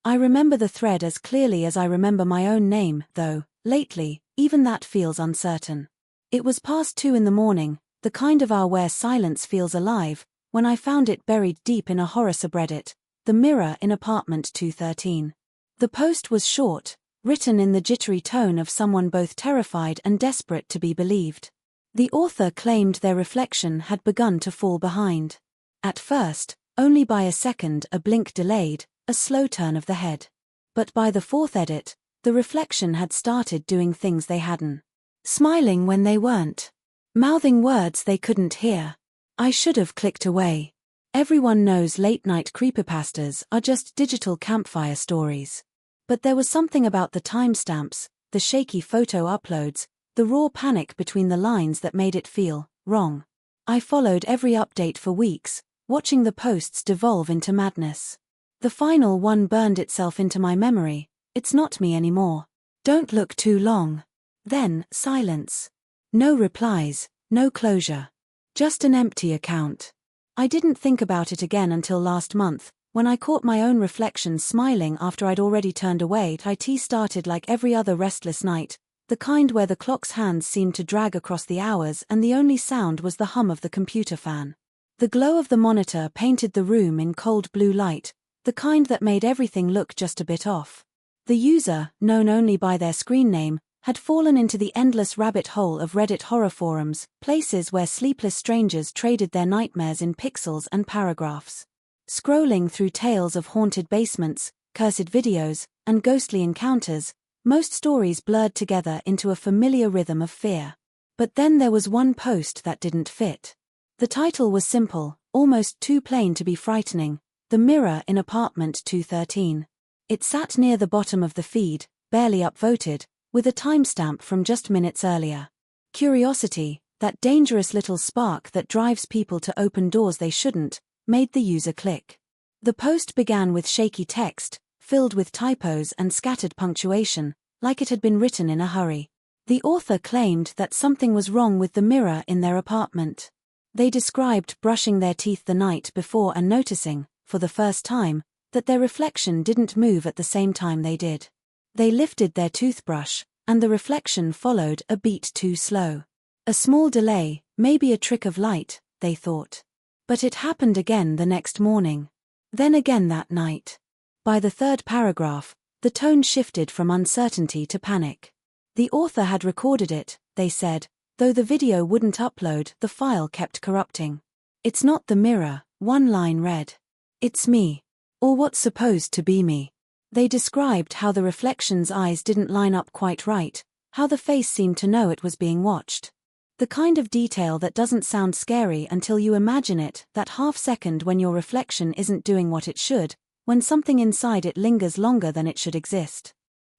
I remember the thread as clearly as I remember my own name, though, lately, even that feels uncertain. It was past 2 in the morning, the kind of hour where silence feels alive, when I found it buried deep in a horror subreddit, The Mirror in Apartment 213. The post was short, written in the jittery tone of someone both terrified and desperate to be believed. The author claimed their reflection had begun to fall behind. At first, only by a second, a blink delayed, a slow turn of the head. But by the 4th edit, the reflection had started doing things they hadn't. Smiling when they weren't. Mouthing words they couldn't hear. I should have clicked away. Everyone knows late-night creepypastas are just digital campfire stories. But there was something about the timestamps, the shaky photo uploads, the raw panic between the lines that made it feel wrong. I followed every update for weeks, watching the posts devolve into madness. The final one burned itself into my memory. It's not me anymore. Don't look too long. Then, silence. No replies, no closure. Just an empty account. I didn't think about it again until last month, when I caught my own reflection smiling after I'd already turned away. IT started like every other restless night, the kind where the clock's hands seemed to drag across the hours and the only sound was the hum of the computer fan. The glow of the monitor painted the room in cold blue light, the kind that made everything look just a bit off. The user, known only by their screen name, had fallen into the endless rabbit hole of Reddit horror forums, places where sleepless strangers traded their nightmares in pixels and paragraphs. Scrolling through tales of haunted basements, cursed videos, and ghostly encounters, most stories blurred together into a familiar rhythm of fear. But then there was one post that didn't fit. The title was simple, almost too plain to be frightening: The Mirror in Apartment 213. It sat near the bottom of the feed, barely upvoted, with a timestamp from just minutes earlier. Curiosity, that dangerous little spark that drives people to open doors they shouldn't, made the user click. The post began with shaky text, filled with typos and scattered punctuation, like it had been written in a hurry. The author claimed that something was wrong with the mirror in their apartment. They described brushing their teeth the night before and noticing, for the first time, that their reflection didn't move at the same time they did. They lifted their toothbrush, and the reflection followed a beat too slow. A small delay, maybe a trick of light, they thought. But it happened again the next morning. Then again that night. By the 3rd paragraph, the tone shifted from uncertainty to panic. The author had recorded it, they said, though the video wouldn't upload, the file kept corrupting. It's not the mirror, one line read. It's me. Or what's supposed to be me. They described how the reflection's eyes didn't line up quite right, how the face seemed to know it was being watched. The kind of detail that doesn't sound scary until you imagine it, that half second when your reflection isn't doing what it should, when something inside it lingers longer than it should exist.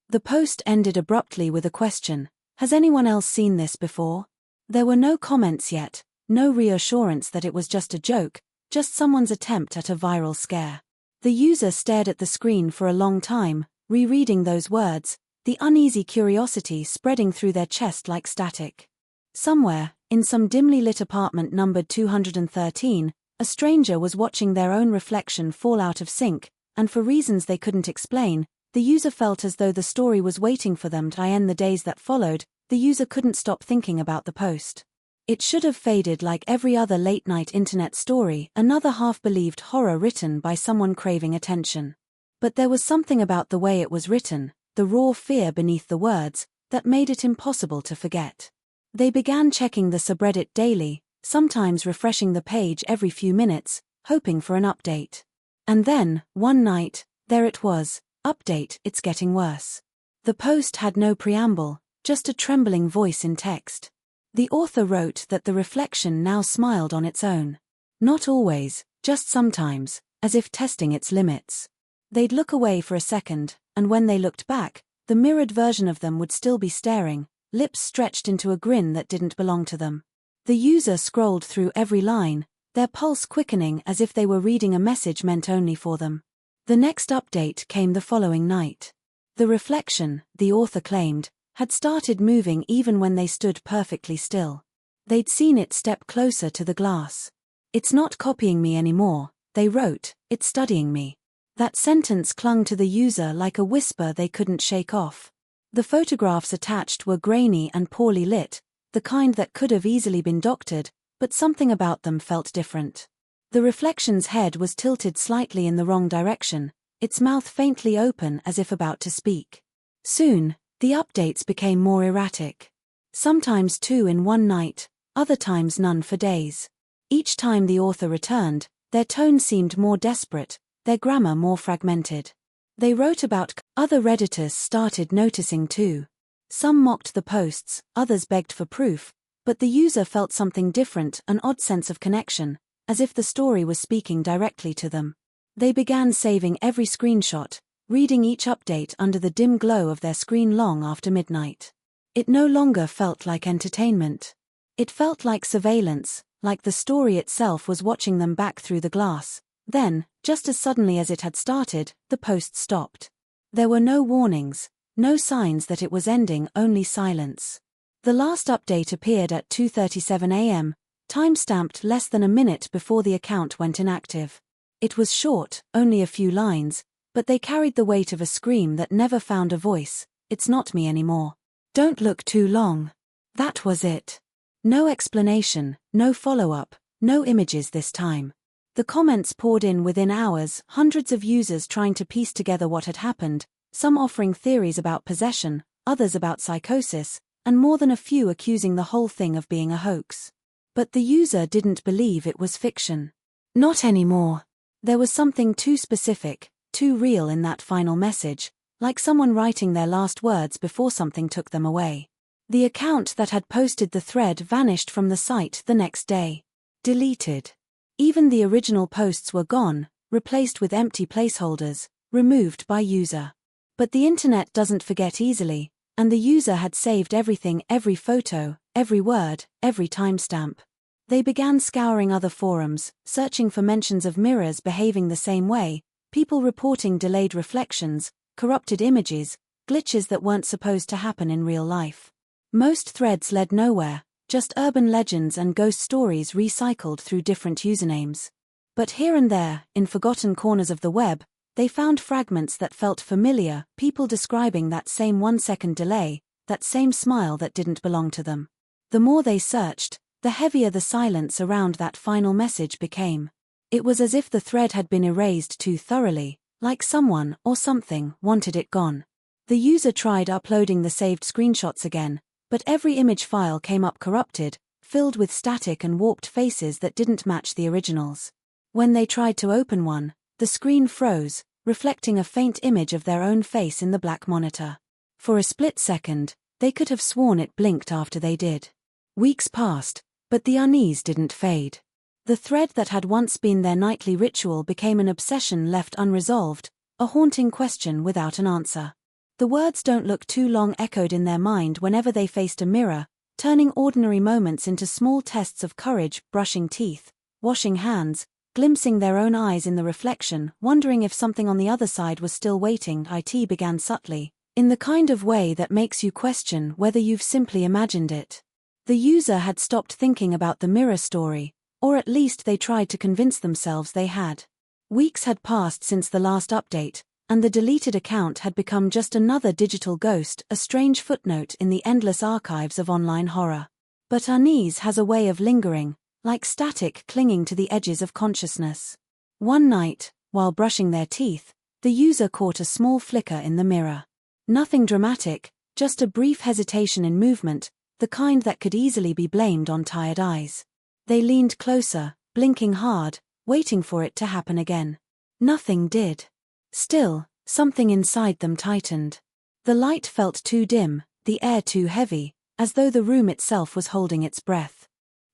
The post ended abruptly with a question: has anyone else seen this before? There were no comments yet, no reassurance that it was just a joke, just someone's attempt at a viral scare. The user stared at the screen for a long time, rereading those words, the uneasy curiosity spreading through their chest like static. Somewhere, in some dimly lit apartment numbered 213, a stranger was watching their own reflection fall out of sync, and for reasons they couldn't explain, the user felt as though the story was waiting for them to end. The days that followed, the user couldn't stop thinking about the post. It should have faded like every other late-night internet story, another half-believed horror written by someone craving attention. But there was something about the way it was written, the raw fear beneath the words, that made it impossible to forget. They began checking the subreddit daily, sometimes refreshing the page every few minutes, hoping for an update. And then, one night, there it was: update, it's getting worse. The post had no preamble, just a trembling voice in text. The author wrote that the reflection now smiled on its own. Not always, just sometimes, as if testing its limits. They'd look away for a second, and when they looked back, the mirrored version of them would still be staring, lips stretched into a grin that didn't belong to them. The user scrolled through every line, their pulse quickening as if they were reading a message meant only for them. The next update came the following night. The reflection, the author claimed, had started moving even when they stood perfectly still. They'd seen it step closer to the glass. It's not copying me anymore, they wrote, it's studying me. That sentence clung to the user like a whisper they couldn't shake off. The photographs attached were grainy and poorly lit, the kind that could have easily been doctored, but something about them felt different. The reflection's head was tilted slightly in the wrong direction, its mouth faintly open as if about to speak. Soon, the updates became more erratic. Sometimes 2 in one night, other times none for days. Each time the author returned, their tone seemed more desperate, their grammar more fragmented. They wrote about other Redditors started noticing too. Some mocked the posts, others begged for proof, but the user felt something different, an odd sense of connection, as if the story was speaking directly to them. They began saving every screenshot, reading each update under the dim glow of their screen long after midnight. It no longer felt like entertainment. It felt like surveillance, like the story itself was watching them back through the glass. Then, just as suddenly as it had started, the post stopped. There were no warnings, no signs that it was ending, only silence. The last update appeared at 2:37 a.m., time-stamped less than a minute before the account went inactive. It was short, only a few lines, but they carried the weight of a scream that never found a voice. It's not me anymore. Don't look too long. That was it. No explanation, no follow-up, no images this time. The comments poured in within hours, hundreds of users trying to piece together what had happened, some offering theories about possession, others about psychosis, and more than a few accusing the whole thing of being a hoax. But the user didn't believe it was fiction. Not anymore. There was something too specific, too real in that final message, like someone writing their last words before something took them away. The account that had posted the thread vanished from the site the next day. Deleted. Even the original posts were gone, replaced with empty placeholders, removed by user. But the internet doesn't forget easily, and the user had saved everything, every photo, every word, every timestamp. They began scouring other forums, searching for mentions of mirrors behaving the same way, people reporting delayed reflections, corrupted images, glitches that weren't supposed to happen in real life. Most threads led nowhere, just urban legends and ghost stories recycled through different usernames. But here and there, in forgotten corners of the web, they found fragments that felt familiar, people describing that same 1-second delay, that same smile that didn't belong to them. The more they searched, the heavier the silence around that final message became. It was as if the thread had been erased too thoroughly, like someone or something wanted it gone. The user tried uploading the saved screenshots again, but every image file came up corrupted, filled with static and warped faces that didn't match the originals. When they tried to open one, the screen froze, reflecting a faint image of their own face in the black monitor. For a split second, they could have sworn it blinked after they did. Weeks passed, but the unease didn't fade. The thread that had once been their nightly ritual became an obsession left unresolved, a haunting question without an answer. The words "don't look too long" echoed in their mind whenever they faced a mirror, turning ordinary moments into small tests of courage, brushing teeth, washing hands, glimpsing their own eyes in the reflection, wondering if something on the other side was still waiting. It began subtly, in the kind of way that makes you question whether you've simply imagined it. The user had stopped thinking about the mirror story, or at least they tried to convince themselves they had. Weeks had passed since the last update, and the deleted account had become just another digital ghost, a strange footnote in the endless archives of online horror. But unease has a way of lingering, like static clinging to the edges of consciousness. One night, while brushing their teeth, the user caught a small flicker in the mirror. Nothing dramatic, just a brief hesitation in movement, the kind that could easily be blamed on tired eyes. They leaned closer, blinking hard, waiting for it to happen again. Nothing did. Still, something inside them tightened. The light felt too dim, the air too heavy, as though the room itself was holding its breath.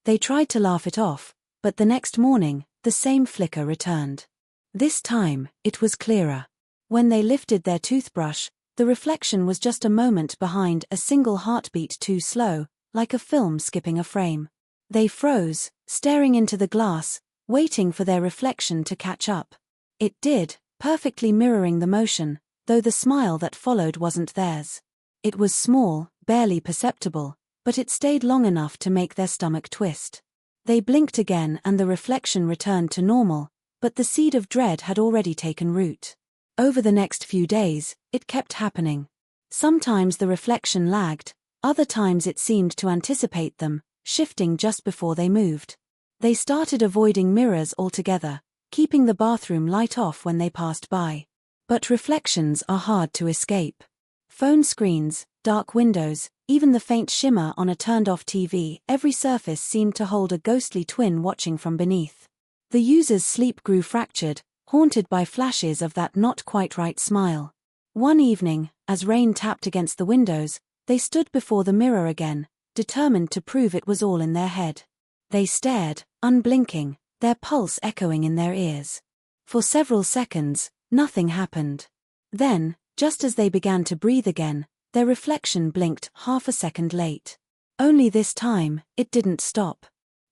They tried to laugh it off, but the next morning, the same flicker returned. This time, it was clearer. When they lifted their toothbrush, the reflection was just a moment behind, a single heartbeat too slow, like a film skipping a frame. They froze, staring into the glass, waiting for their reflection to catch up. It did, perfectly mirroring the motion, though the smile that followed wasn't theirs. It was small, barely perceptible, but it stayed long enough to make their stomach twist. They blinked again and the reflection returned to normal, but the seed of dread had already taken root. Over the next few days, it kept happening. Sometimes the reflection lagged, other times it seemed to anticipate them, shifting just before they moved. They started avoiding mirrors altogether, keeping the bathroom light off when they passed by. But reflections are hard to escape. Phone screens, dark windows, even the faint shimmer on a turned-off TV, every surface seemed to hold a ghostly twin watching from beneath. The user's sleep grew fractured, haunted by flashes of that not-quite-right smile. One evening, as rain tapped against the windows, they stood before the mirror again, determined to prove it was all in their head. They stared, unblinking, their pulse echoing in their ears. For several seconds, nothing happened. Then, just as they began to breathe again, their reflection blinked half a second late. Only this time, it didn't stop.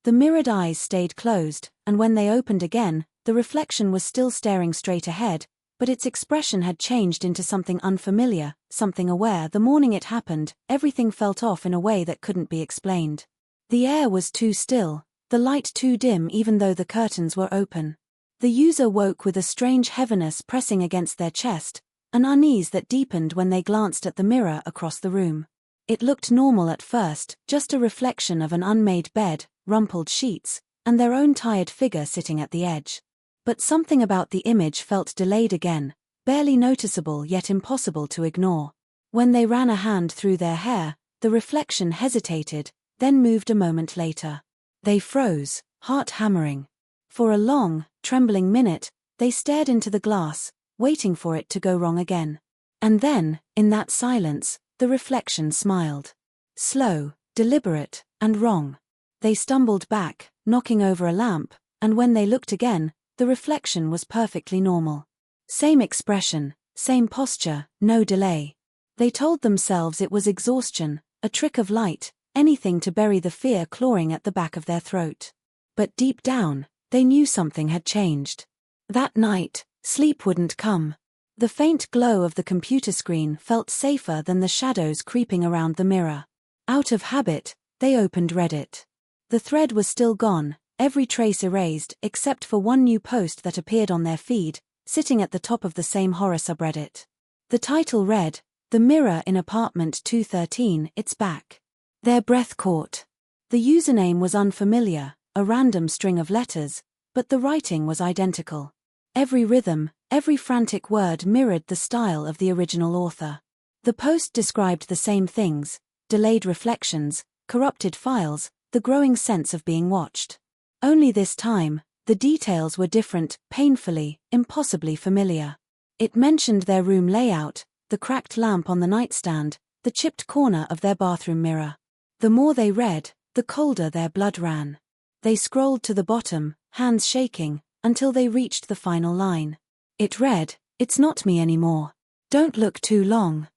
The mirrored eyes stayed closed, and when they opened again, the reflection was still staring straight ahead, but its expression had changed into something unfamiliar, something aware. The morning it happened, everything felt off in a way that couldn't be explained. The air was too still, the light too dim even though the curtains were open. The user woke with a strange heaviness pressing against their chest, an unease that deepened when they glanced at the mirror across the room. It looked normal at first, just a reflection of an unmade bed, rumpled sheets, and their own tired figure sitting at the edge. But something about the image felt delayed again, barely noticeable yet impossible to ignore. When they ran a hand through their hair, the reflection hesitated, then moved a moment later. They froze, heart hammering. For a long, trembling minute, they stared into the glass, waiting for it to go wrong again. And then, in that silence, the reflection smiled. Slow, deliberate, and wrong. They stumbled back, knocking over a lamp, and when they looked again, the reflection was perfectly normal. Same expression, same posture, no delay. They told themselves it was exhaustion, a trick of light, anything to bury the fear clawing at the back of their throat. But deep down, they knew something had changed. That night, sleep wouldn't come. The faint glow of the computer screen felt safer than the shadows creeping around the mirror. Out of habit, they opened Reddit. The thread was still gone, every trace erased except for one new post that appeared on their feed, sitting at the top of the same horror subreddit. The title read, "The Mirror in Apartment 213, It's Back." Their breath caught. The username was unfamiliar, a random string of letters, but the writing was identical. Every rhythm, every frantic word mirrored the style of the original author. The post described the same things: delayed reflections, corrupted files, the growing sense of being watched. Only this time, the details were different, painfully, impossibly familiar. It mentioned their room layout, the cracked lamp on the nightstand, the chipped corner of their bathroom mirror. The more they read, the colder their blood ran. They scrolled to the bottom, hands shaking, until they reached the final line. It read, "It's not me anymore. Don't look too long."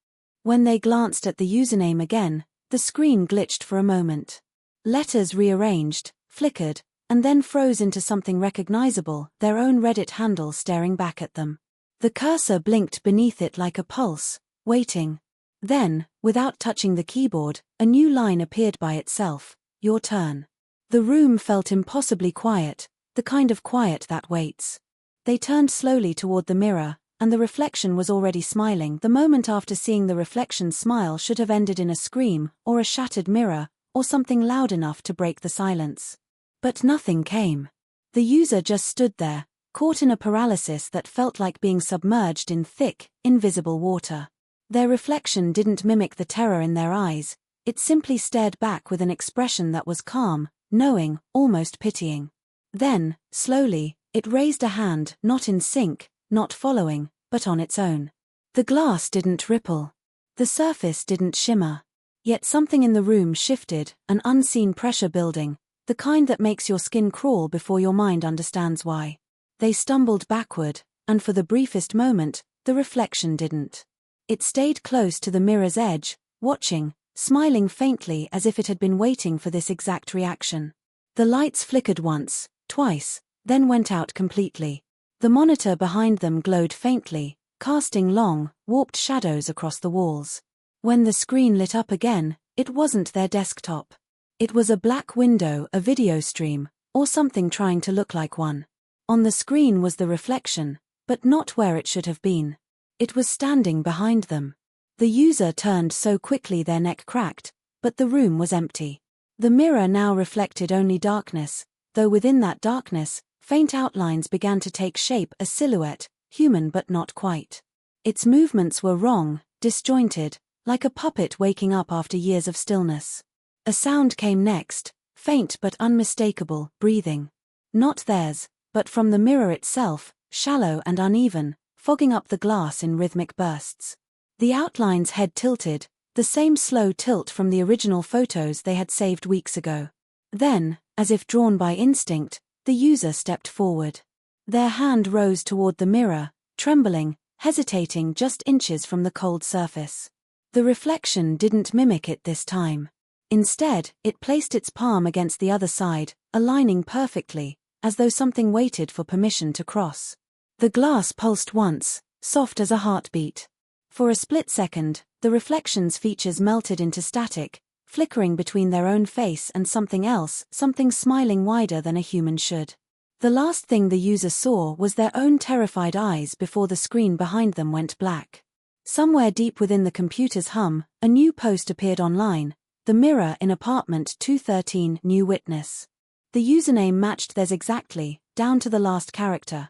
When they glanced at the username again, the screen glitched for a moment. Letters rearranged, flickered, and then froze into something recognizable, their own Reddit handle staring back at them. The cursor blinked beneath it like a pulse, waiting. Then, without touching the keyboard, a new line appeared by itself, "Your turn." The room felt impossibly quiet, the kind of quiet that waits. They turned slowly toward the mirror, and the reflection was already smiling. The moment after seeing the reflection's smile should have ended in a scream, or a shattered mirror, or something loud enough to break the silence. But nothing came. The user just stood there, caught in a paralysis that felt like being submerged in thick, invisible water. Their reflection didn't mimic the terror in their eyes, it simply stared back with an expression that was calm, knowing, almost pitying. Then, slowly, it raised a hand, not in sync, not following, but on its own. The glass didn't ripple. The surface didn't shimmer. Yet something in the room shifted, an unseen pressure building, the kind that makes your skin crawl before your mind understands why. They stumbled backward, and for the briefest moment, the reflection didn't. It stayed close to the mirror's edge, watching, smiling faintly as if it had been waiting for this exact reaction. The lights flickered once, twice, then went out completely. The monitor behind them glowed faintly, casting long, warped shadows across the walls. When the screen lit up again, it wasn't their desktop. It was a black window, a video stream, or something trying to look like one. On the screen was the reflection, but not where it should have been. It was standing behind them. The user turned so quickly their neck cracked, but the room was empty. The mirror now reflected only darkness, though within that darkness, faint outlines began to take shape, a silhouette, human but not quite. Its movements were wrong, disjointed, like a puppet waking up after years of stillness. A sound came next, faint but unmistakable, breathing. Not theirs, but from the mirror itself, shallow and uneven, fogging up the glass in rhythmic bursts. The outlines head tilted, the same slow tilt from the original photos they had saved weeks ago. Then, as if drawn by instinct, the user stepped forward. Their hand rose toward the mirror, trembling, hesitating just inches from the cold surface. The reflection didn't mimic it this time. Instead, it placed its palm against the other side, aligning perfectly, as though something waited for permission to cross. The glass pulsed once, soft as a heartbeat. For a split second, the reflection's features melted into static, flickering between their own face and something else, something smiling wider than a human should. The last thing the user saw was their own terrified eyes before the screen behind them went black. Somewhere deep within the computer's hum, a new post appeared online, "The mirror in apartment 213, new witness." The username matched theirs exactly, down to the last character.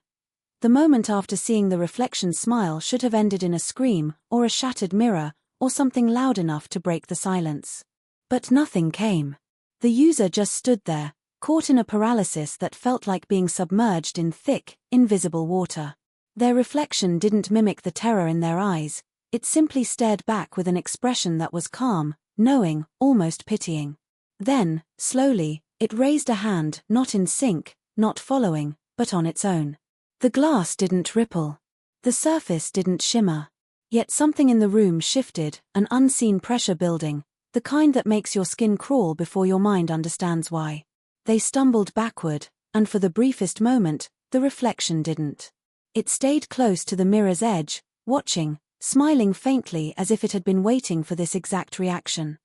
The moment after seeing the reflection smile should have ended in a scream, or a shattered mirror, or something loud enough to break the silence. But nothing came. The user just stood there, caught in a paralysis that felt like being submerged in thick, invisible water. Their reflection didn't mimic the terror in their eyes, it simply stared back with an expression that was calm, knowing, almost pitying. Then, slowly, it raised a hand, not in sync, not following, but on its own. The glass didn't ripple. The surface didn't shimmer. Yet something in the room shifted, an unseen pressure building, the kind that makes your skin crawl before your mind understands why. They stumbled backward, and for the briefest moment, the reflection didn't. It stayed close to the mirror's edge, watching, smiling faintly as if it had been waiting for this exact reaction.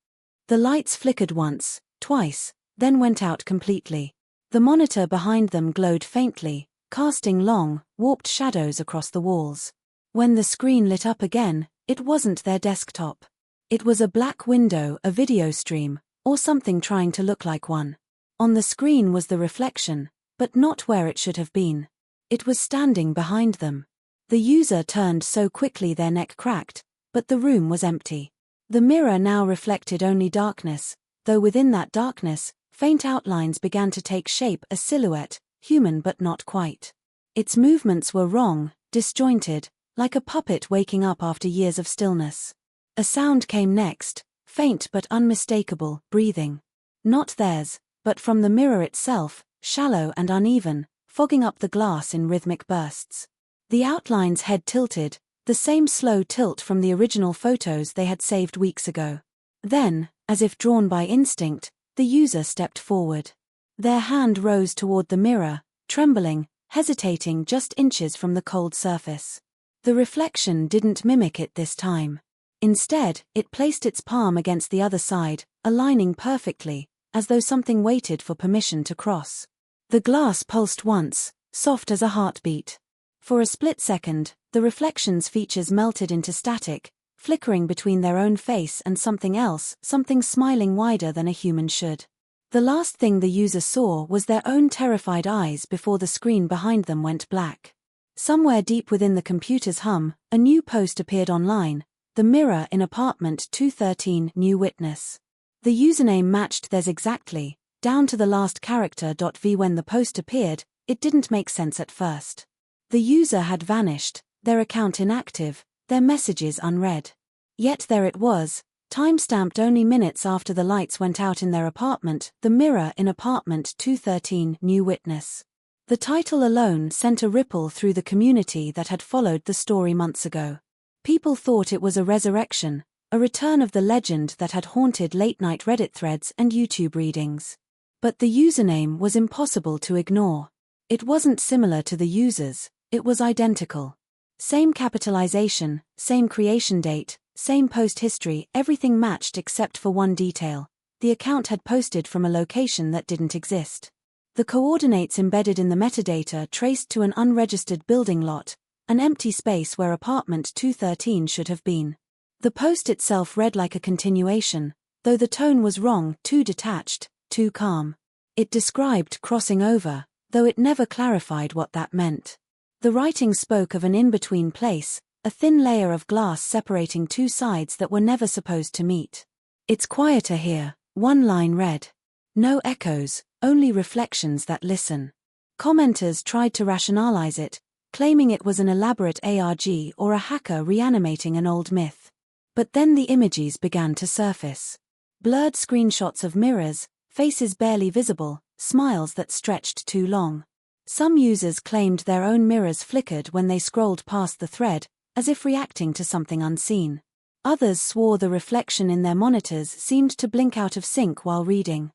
The lights flickered once, twice, then went out completely. The monitor behind them glowed faintly, casting long, warped shadows across the walls. When the screen lit up again, it wasn't their desktop. It was a black window, a video stream, or something trying to look like one. On the screen was the reflection, but not where it should have been. It was standing behind them. The user turned so quickly their neck cracked, but the room was empty. The mirror now reflected only darkness, though within that darkness, faint outlines began to take shape, a silhouette, human but not quite. Its movements were wrong, disjointed, like a puppet waking up after years of stillness. A sound came next, faint but unmistakable, breathing. Not theirs, but from the mirror itself, shallow and uneven, fogging up the glass in rhythmic bursts. The outlines head tilted, the same slow tilt from the original photos they had saved weeks ago. Then, as if drawn by instinct, the user stepped forward. Their hand rose toward the mirror, trembling, hesitating just inches from the cold surface. The reflection didn't mimic it this time. Instead, it placed its palm against the other side, aligning perfectly, as though something waited for permission to cross. The glass pulsed once, soft as a heartbeat. For a split second, the reflection's features melted into static, flickering between their own face and something else, something smiling wider than a human should. The last thing the user saw was their own terrified eyes before the screen behind them went black. Somewhere deep within the computer's hum, a new post appeared online, "The mirror in apartment 213, new witness." The username matched theirs exactly, down to the last character. When the post appeared, it didn't make sense at first. The user had vanished, their account inactive, their messages unread. Yet there it was, time-stamped only minutes after the lights went out in their apartment, "The mirror in apartment 213, new witness." The title alone sent a ripple through the community that had followed the story months ago. People thought it was a resurrection, a return of the legend that had haunted late-night Reddit threads and YouTube readings. But the username was impossible to ignore. It wasn't similar to the users, it was identical. Same capitalization, same creation date, same post history, everything matched except for one detail. The account had posted from a location that didn't exist. The coordinates embedded in the metadata traced to an unregistered building lot, an empty space where apartment 213 should have been. The post itself read like a continuation, though the tone was wrong, too detached, too calm. It described crossing over, though it never clarified what that meant. The writing spoke of an in-between place, a thin layer of glass separating two sides that were never supposed to meet. "It's quieter here," one line read. "No echoes, only reflections that listen." Commenters tried to rationalize it, claiming it was an elaborate ARG or a hacker reanimating an old myth. But then the images began to surface. Blurred screenshots of mirrors, faces barely visible, smiles that stretched too long. Some users claimed their own mirrors flickered when they scrolled past the thread, as if reacting to something unseen. Others swore the reflection in their monitors seemed to blink out of sync while reading.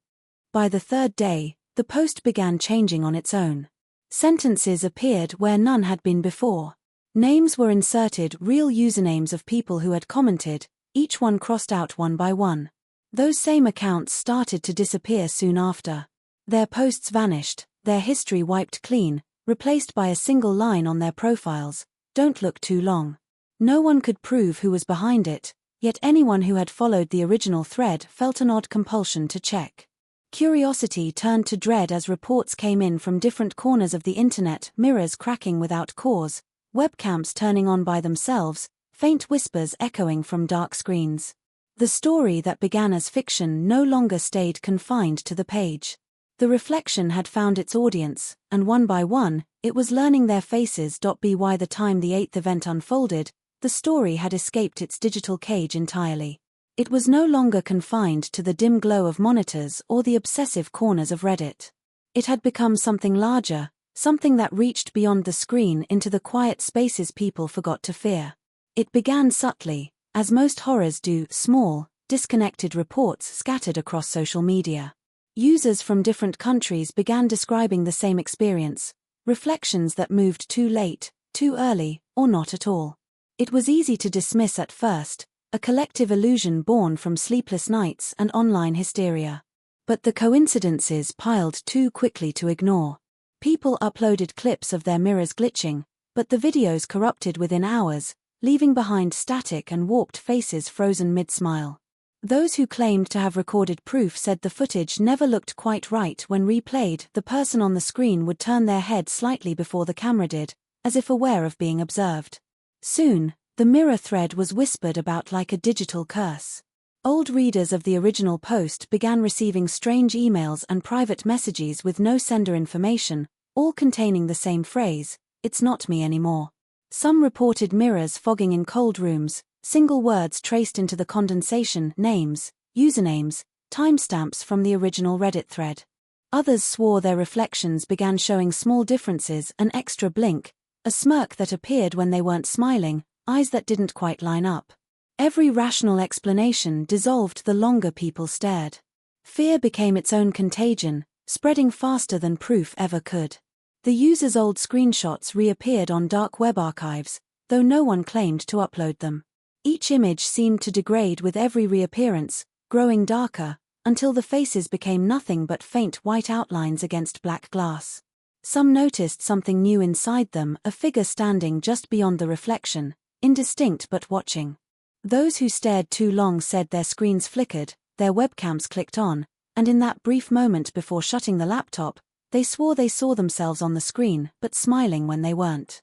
By the third day, the post began changing on its own. Sentences appeared where none had been before. Names were inserted, real usernames of people who had commented, each one crossed out one by one. Those same accounts started to disappear soon after. Their posts vanished, their history wiped clean, replaced by a single line on their profiles: "Don't look too long." No one could prove who was behind it, yet anyone who had followed the original thread felt an odd compulsion to check. Curiosity turned to dread as reports came in from different corners of the internet: mirrors cracking without cause, webcams turning on by themselves, faint whispers echoing from dark screens. The story that began as fiction no longer stayed confined to the page. The reflection had found its audience, and one by one, it was learning their faces. By the time the 8th event unfolded, the story had escaped its digital cage entirely. It was no longer confined to the dim glow of monitors or the obsessive corners of Reddit. It had become something larger, something that reached beyond the screen into the quiet spaces people forgot to fear. It began subtly, as most horrors do, small, disconnected reports scattered across social media. Users from different countries began describing the same experience, reflections that moved too late, too early, or not at all. It was easy to dismiss at first, a collective illusion born from sleepless nights and online hysteria. But the coincidences piled too quickly to ignore. People uploaded clips of their mirrors glitching, but the videos corrupted within hours, leaving behind static and warped faces frozen mid-smile. Those who claimed to have recorded proof said the footage never looked quite right when replayed. The person on the screen would turn their head slightly before the camera did, as if aware of being observed. Soon, the mirror thread was whispered about like a digital curse. Old readers of the original post began receiving strange emails and private messages with no sender information, all containing the same phrase: "It's not me anymore." Some reported mirrors fogging in cold rooms, single words traced into the condensation, names, usernames, timestamps from the original Reddit thread. Others swore their reflections began showing small differences: an extra blink, a smirk that appeared when they weren't smiling, eyes that didn't quite line up. Every rational explanation dissolved the longer people stared. Fear became its own contagion, spreading faster than proof ever could. The users' old screenshots reappeared on dark web archives, though no one claimed to upload them. Each image seemed to degrade with every reappearance, growing darker, until the faces became nothing but faint white outlines against black glass. Some noticed something new inside them: a figure standing just beyond the reflection, indistinct but watching. Those who stared too long said their screens flickered, their webcams clicked on, and in that brief moment before shutting the laptop, they swore they saw themselves on the screen, but smiling when they weren't.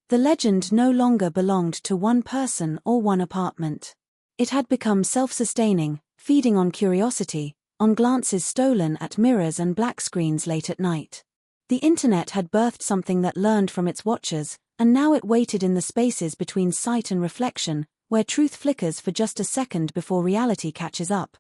The legend no longer belonged to one person or one apartment. It had become self-sustaining, feeding on curiosity, on glances stolen at mirrors and black screens late at night. The internet had birthed something that learned from its watchers, and now it waited in the spaces between sight and reflection, where truth flickers for just a second before reality catches up.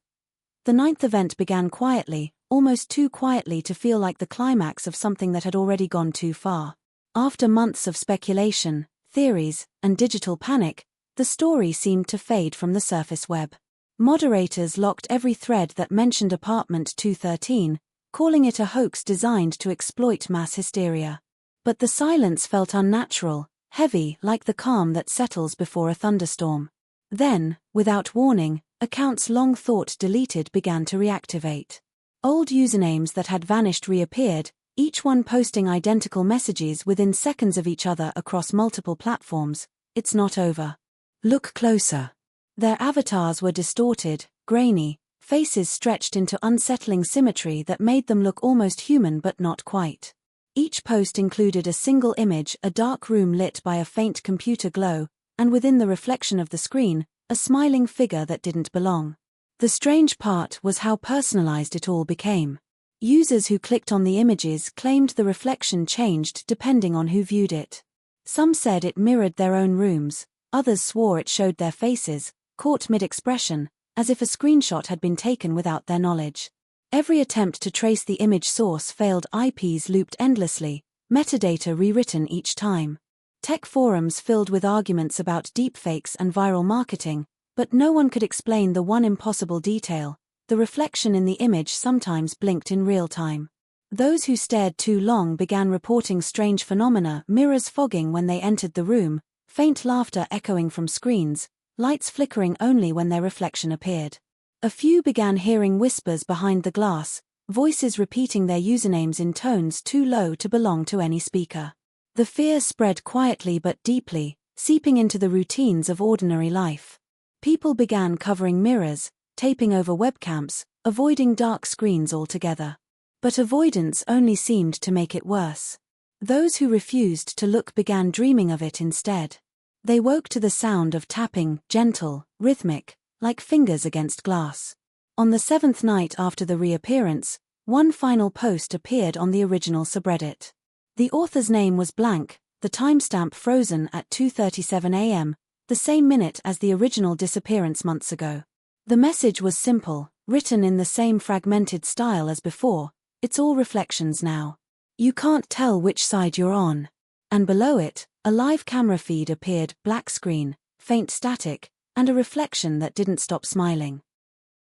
The 9th event began quietly, almost too quietly to feel like the climax of something that had already gone too far. After months of speculation, theories, and digital panic, the story seemed to fade from the surface web. Moderators locked every thread that mentioned apartment 213, calling it a hoax designed to exploit mass hysteria. But the silence felt unnatural, heavy like the calm that settles before a thunderstorm. Then, without warning, accounts long thought deleted began to reactivate. Old usernames that had vanished reappeared, each one posting identical messages within seconds of each other across multiple platforms. It's not over. Look closer. Their avatars were distorted, grainy, faces stretched into unsettling symmetry that made them look almost human but not quite. Each post included a single image, a dark room lit by a faint computer glow, and within the reflection of the screen, a smiling figure that didn't belong. The strange part was how personalized it all became. Users who clicked on the images claimed the reflection changed depending on who viewed it. Some said it mirrored their own rooms, others swore it showed their faces, caught mid-expression, as if a screenshot had been taken without their knowledge. Every attempt to trace the image source failed. IPs looped endlessly, metadata rewritten each time. Tech forums filled with arguments about deepfakes and viral marketing, but no one could explain the one impossible detail: the reflection in the image sometimes blinked in real time. Those who stared too long began reporting strange phenomena: mirrors fogging when they entered the room, faint laughter echoing from screens, lights flickering only when their reflection appeared. A few began hearing whispers behind the glass, voices repeating their usernames in tones too low to belong to any speaker. The fear spread quietly but deeply, seeping into the routines of ordinary life. People began covering mirrors, taping over webcams, avoiding dark screens altogether. But avoidance only seemed to make it worse. Those who refused to look began dreaming of it instead. They woke to the sound of tapping, gentle, rhythmic, like fingers against glass. On the 7th night after the reappearance, one final post appeared on the original subreddit. The author's name was blank, the timestamp frozen at 2:37 a.m., the same minute as the original disappearance months ago. The message was simple, written in the same fragmented style as before: "It's all reflections now. You can't tell which side you're on." And below it, a live camera feed appeared, black screen, faint static, and a reflection that didn't stop smiling.